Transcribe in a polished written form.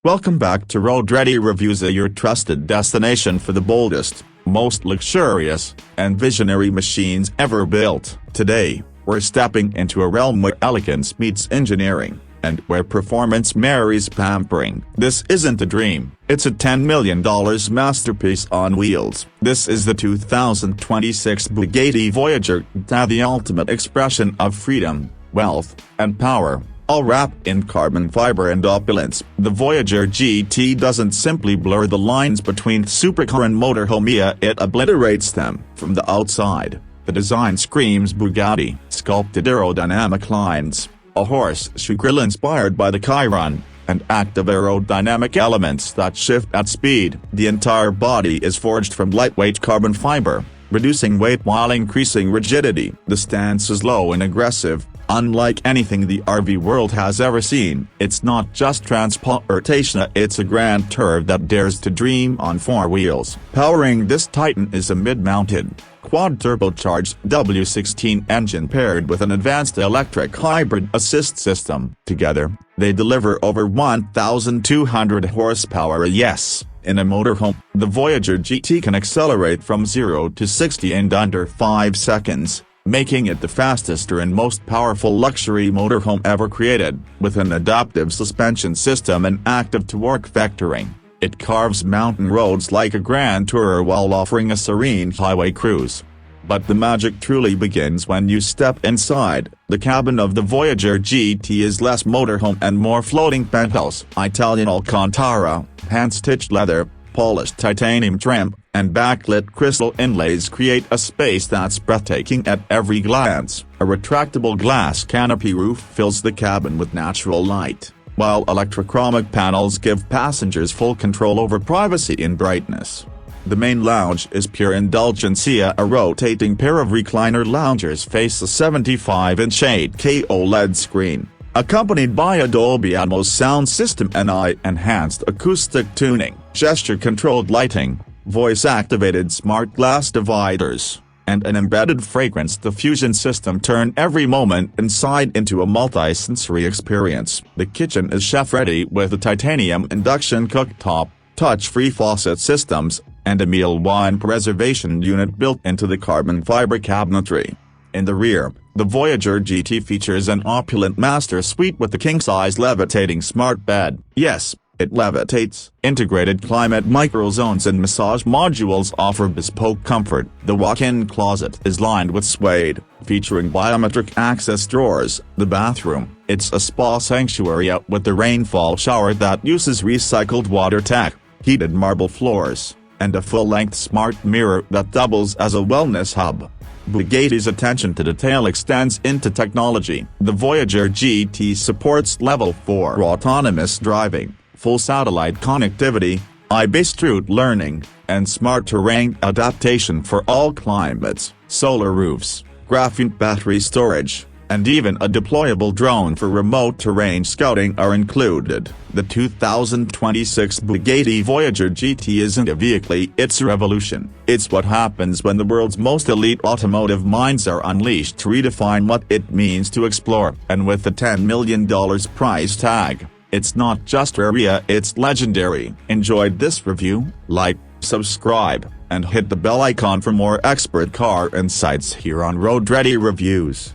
Welcome back to Road Ready Reviews, your trusted destination for the boldest, most luxurious, and visionary machines ever built. Today, we're stepping into a realm where elegance meets engineering, and where performance marries pampering. This isn't a dream, it's a $10 million masterpiece on wheels. This is the 2026 Bugatti Voyager GT, the ultimate expression of freedom, wealth, and power, all wrapped in carbon fiber and opulence. The Voyager GT doesn't simply blur the lines between supercar and motorhome, it obliterates them. From the outside, the design screams Bugatti. Sculpted aerodynamic lines, a horseshoe grille inspired by the Chiron, and active aerodynamic elements that shift at speed. The entire body is forged from lightweight carbon fiber, reducing weight while increasing rigidity. The stance is low and aggressive, unlike anything the RV world has ever seen. It's not just transportation, it's a grand tour that dares to dream on four wheels. Powering this titan is a mid-mounted, quad-turbocharged W16 engine paired with an advanced electric hybrid assist system. Together, they deliver over 1,200 horsepower. Yes, in a motorhome, the Voyager GT can accelerate from 0 to 60 in under 5 seconds, making it the fastest and most powerful luxury motorhome ever created. With an adaptive suspension system and active torque vectoring, it carves mountain roads like a grand tourer while offering a serene highway cruise. But the magic truly begins when you step inside. The cabin of the Voyager GT is less motorhome and more floating penthouse. Italian Alcantara, hand-stitched leather, polished titanium trim, and backlit crystal inlays create a space that's breathtaking at every glance. A retractable glass canopy roof fills the cabin with natural light, while electrochromic panels give passengers full control over privacy and brightness. The main lounge is pure indulgence. A rotating pair of recliner loungers face a 75-inch 8K OLED screen, accompanied by a Dolby Atmos sound system and enhanced acoustic tuning, gesture-controlled lighting, voice-activated smart glass dividers, and an embedded fragrance diffusion system turn every moment inside into a multi-sensory experience. The kitchen is chef-ready with a titanium induction cooktop, touch-free faucet systems, and a meal wine preservation unit built into the carbon fiber cabinetry. In the rear, the Voyager GT features an opulent master suite with a king-size levitating smart bed. Yes, it levitates. Integrated climate microzones and massage modules offer bespoke comfort. The walk-in closet is lined with suede, featuring biometric access drawers. The bathroom, it's a spa sanctuary with the rainfall shower that uses recycled water tech, heated marble floors, and a full-length smart mirror that doubles as a wellness hub. Bugatti's attention to detail extends into technology. The Voyager GT supports Level 4 autonomous driving, full satellite connectivity, eye-based route learning, and smart terrain adaptation for all climates. Solar roofs, graphene battery storage, and even a deployable drone for remote terrain scouting are included. The 2026 Bugatti Voyager GT isn't a vehicle, it's a revolution. It's what happens when the world's most elite automotive minds are unleashed to redefine what it means to explore. And with the $10 million price tag, it's not just rare, it's legendary. Enjoyed this review? Like, subscribe, and hit the bell icon for more expert car insights here on Road Ready Reviews.